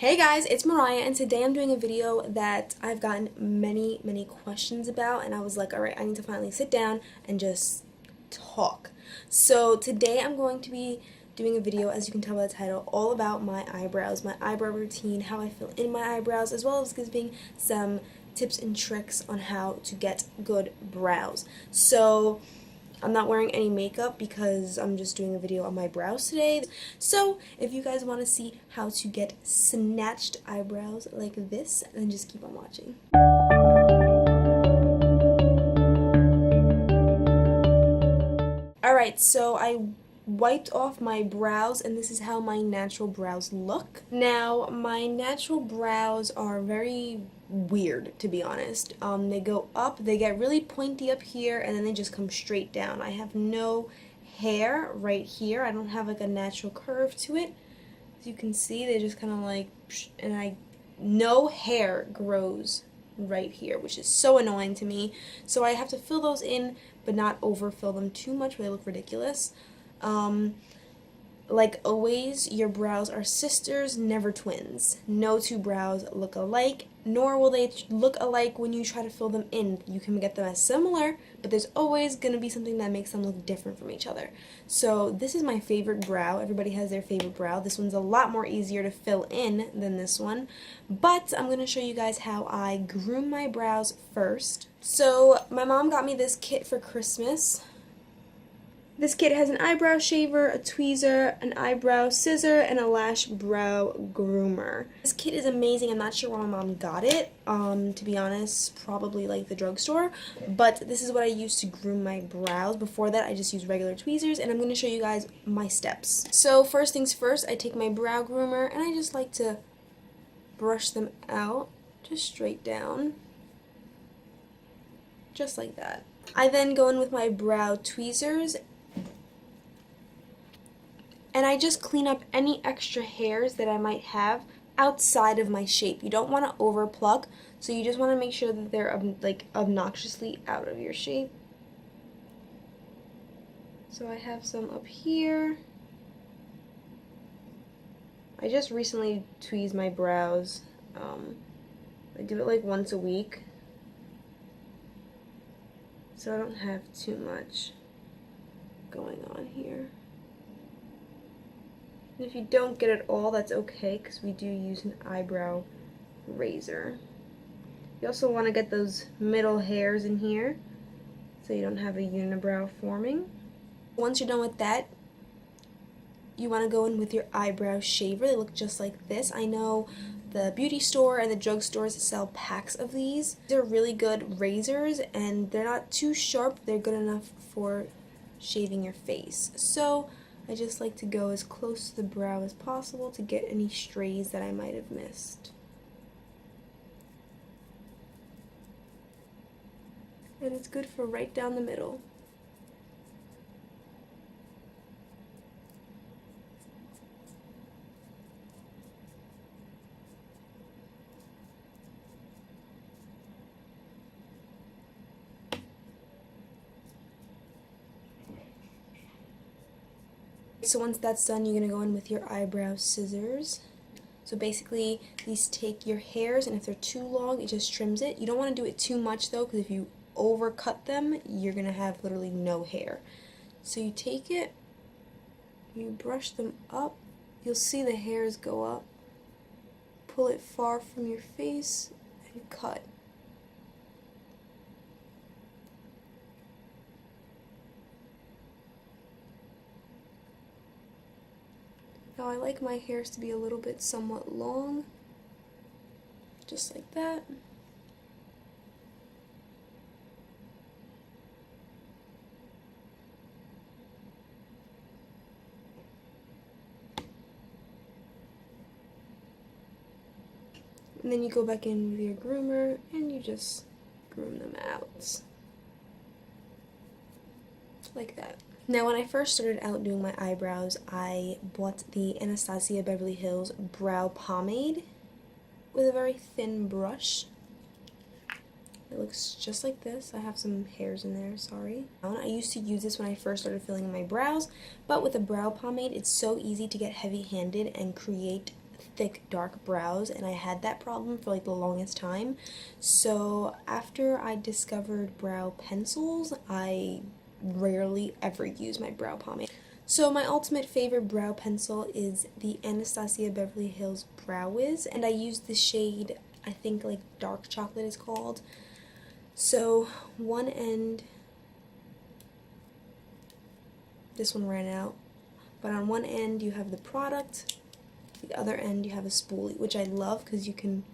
Hey guys, it's Mariah, and today I'm doing a video that I've gotten many questions about, and I was like, alright, I need to finally sit down and just talk. So today I'm going to be doing a video, as you can tell by the title, all about my eyebrows, my eyebrow routine, how I fill in my eyebrows, as well as giving some tips and tricks on how to get good brows. So I'm not wearing any makeup because I'm just doing a video on my brows today. So if you guys want to see how to get snatched eyebrows like this, then just keep on watching. Alright, so I wiped off my brows, and this is how my natural brows look. Now, my natural brows are very weird, to be honest. They go up, they get really pointy up here, and then they just come straight down. I have no hair right here. I don't have like a natural curve to it. As you can see, they just kind of like, and no hair grows right here, which is so annoying to me. So I have to fill those in, but not overfill them too much where they look ridiculous. Like always, your brows are sisters, never twins. No two brows look alike, nor will they look alike when you try to fill them in. You can get them as similar, but there's always going to be something that makes them look different from each other. So this is my favorite brow. Everybody has their favorite brow. This one's a lot more easier to fill in than this one, but I'm going to show you guys how I groom my brows first. So my mom got me this kit for Christmas. This kit has an eyebrow shaver, a tweezer, an eyebrow scissor, and a lash brow groomer. This kit is amazing. I'm not sure where my mom got it, to be honest, probably like the drugstore, but this is what I use to groom my brows. Before that, I just use regular tweezers, and I'm going to show you guys my steps. So first things first, I take my brow groomer, and I just like to brush them out, just straight down, just like that. I then go in with my brow tweezers, and I just clean up any extra hairs that I might have outside of my shape. You don't want to over pluck, so you just want to make sure that they're like obnoxiously out of your shape. So I have some up here. I just recently tweezed my brows. I do it like once a week, so I don't have too much going on here. And if you don't get it all, that's okay, because we do use an eyebrow razor. You also want to get those middle hairs in here, so you don't have a unibrow forming. Once you're done with that, you want to go in with your eyebrow shaver. They look just like this. I know the beauty store and the drugstores sell packs of these. They're really good razors, and they're not too sharp. They're good enough for shaving your face. So I just like to go as close to the brow as possible to get any strays that I might have missed. And it's good for right down the middle. So once that's done, you're going to go in with your eyebrow scissors. So basically, these take your hairs, and if they're too long, it just trims it. You don't want to do it too much though, because if you overcut them, you're going to have literally no hair. So you take it, you brush them up, you'll see the hairs go up, pull it far from your face, and cut. Now I like my hairs to be a little bit somewhat long, just like that. And then you go back in with your groomer and you just groom them out. Like that. Now, when I first started out doing my eyebrows, I bought the Anastasia Beverly Hills Brow Pomade with a very thin brush. It looks just like this. I have some hairs in there, sorry. I used to use this when I first started filling in my brows, but with a brow pomade, it's so easy to get heavy-handed and create thick, dark brows, and I had that problem for like the longest time. So after I discovered brow pencils, I rarely ever use my brow pomade. So my ultimate favorite brow pencil is the Anastasia Beverly Hills Brow Wiz, and I use the shade, I think like dark chocolate is called. So one end, this one ran out, but on one end you have the product, the other end you have a spoolie, which I love because you can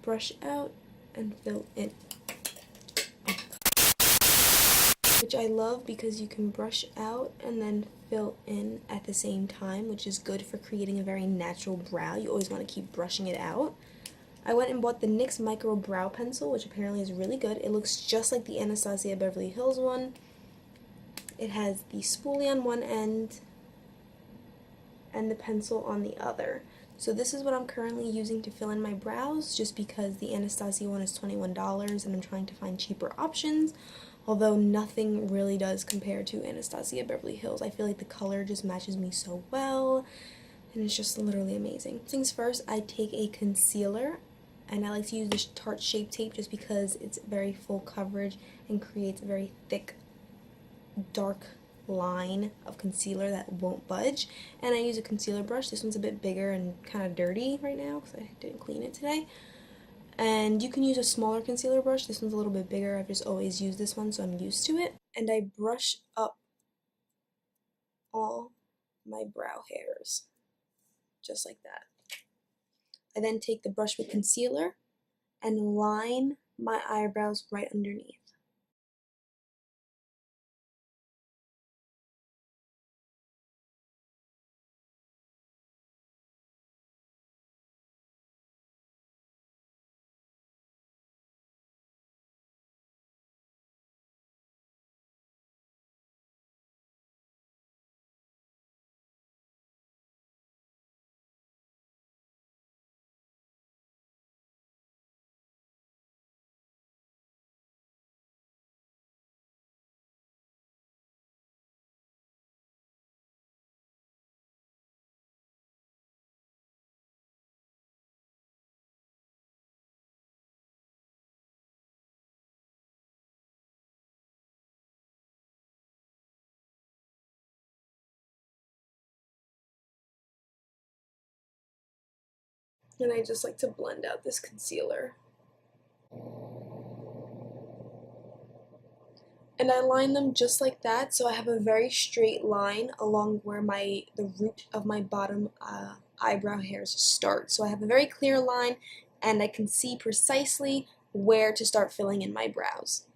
brush out and fill in. Which I love because you can brush out and then fill in at the same time, which is good for creating a very natural brow. You always want to keep brushing it out. I went and bought the NYX Micro brow pencil, which apparently is really good. It looks just like the Anastasia Beverly Hills one. It has the spoolie on one end and the pencil on the other. So this is what I'm currently using to fill in my brows, just because the Anastasia one is $21 and I'm trying to find cheaper options. Although nothing really does compare to Anastasia Beverly Hills. I feel like the color just matches me so well, and it's just literally amazing. Things first, I take a concealer, and I like to use this Tarte Shape Tape just because it's very full coverage and creates a very thick, dark line of concealer that won't budge. And I use a concealer brush. This one's a bit bigger and kind of dirty right now because I didn't clean it today. And you can use a smaller concealer brush. This one's a little bit bigger. I've just always used this one, so I'm used to it. And I brush up all my brow hairs, just like that. I then take the brush with concealer and line my eyebrows right underneath. And I just like to blend out this concealer. And I line them just like that, so I have a very straight line along where the root of my bottom eyebrow hairs start. So I have a very clear line, and I can see precisely where to start filling in my brows.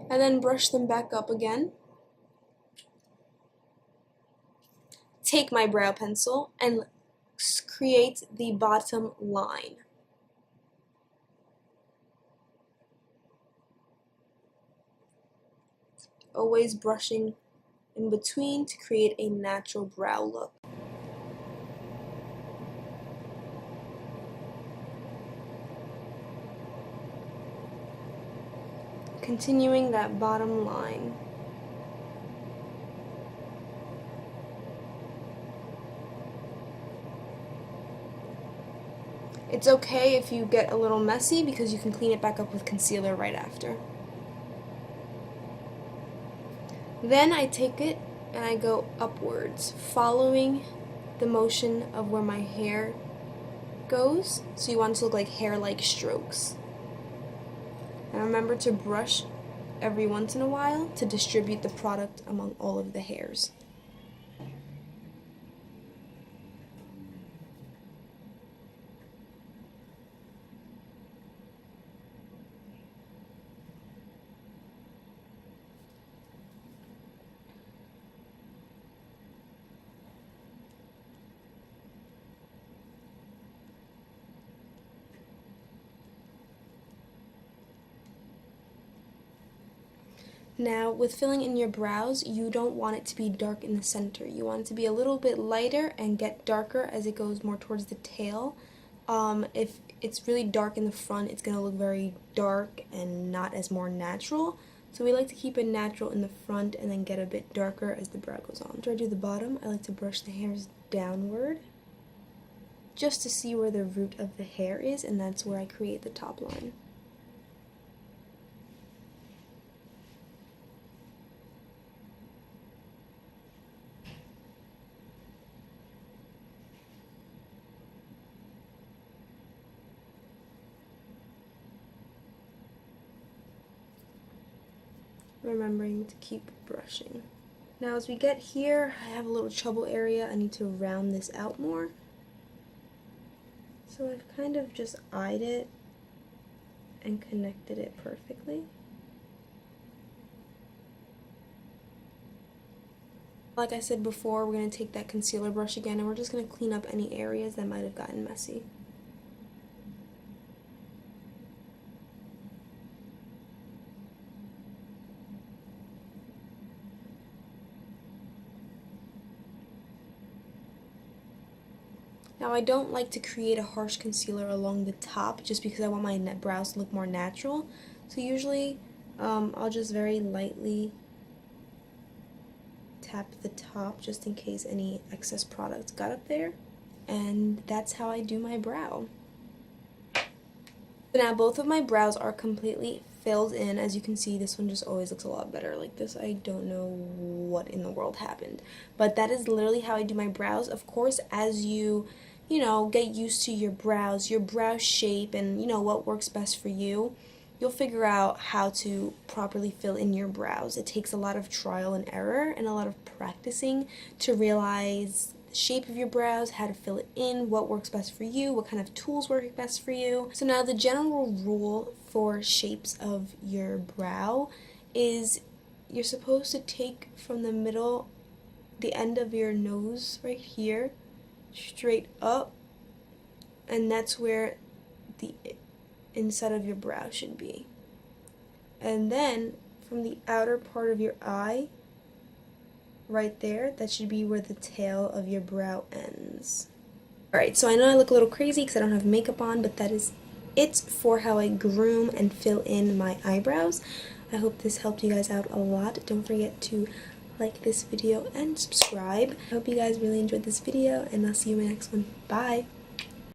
And then brush them back up again. Take my brow pencil and create the bottom line. Always brushing in between to create a natural brow look. Continuing that bottom line. It's okay if you get a little messy because you can clean it back up with concealer right after. Then I take it and I go upwards, following the motion of where my hair goes. So you want it to look like hair-like strokes. And remember to brush every once in a while to distribute the product among all of the hairs. Now, with filling in your brows, you don't want it to be dark in the center. You want it to be a little bit lighter and get darker as it goes more towards the tail. If it's really dark in the front, it's going to look very dark and not as more natural. So we like to keep it natural in the front and then get a bit darker as the brow goes on. After I do the bottom, I like to brush the hairs downward just to see where the root of the hair is, and that's where I create the top line. Remembering to keep brushing. Now as we get here, I have a little trouble area. I need to round this out more. So I've kind of just eyed it and connected it perfectly. Like I said before, we're going to take that concealer brush again and we're just going to clean up any areas that might have gotten messy. Now I don't like to create a harsh concealer along the top just because I want my brows to look more natural. So usually I'll just very lightly tap the top just in case any excess products got up there. And that's how I do my brow. So now both of my brows are completely filled in. As you can see, this one just always looks a lot better like this. I don't know what in the world happened. But that is literally how I do my brows. Of course, as you know, get used to your brows, your brow shape, and you know what works best for you, you'll figure out how to properly fill in your brows. It takes a lot of trial and error and a lot of practicing to realize the shape of your brows, how to fill it in, what works best for you, what kind of tools work best for you. So now the general rule for shapes of your brow is you're supposed to take from the middle, the end of your nose right here, straight up, and that's where the inside of your brow should be. And then from the outer part of your eye, right there, that should be where the tail of your brow ends. Alright, so I know I look a little crazy because I don't have makeup on, but that is it for how I groom and fill in my eyebrows. I hope this helped you guys out a lot. Don't forget to like this video and subscribe. I hope you guys really enjoyed this video, and I'll see you in my next one. Bye!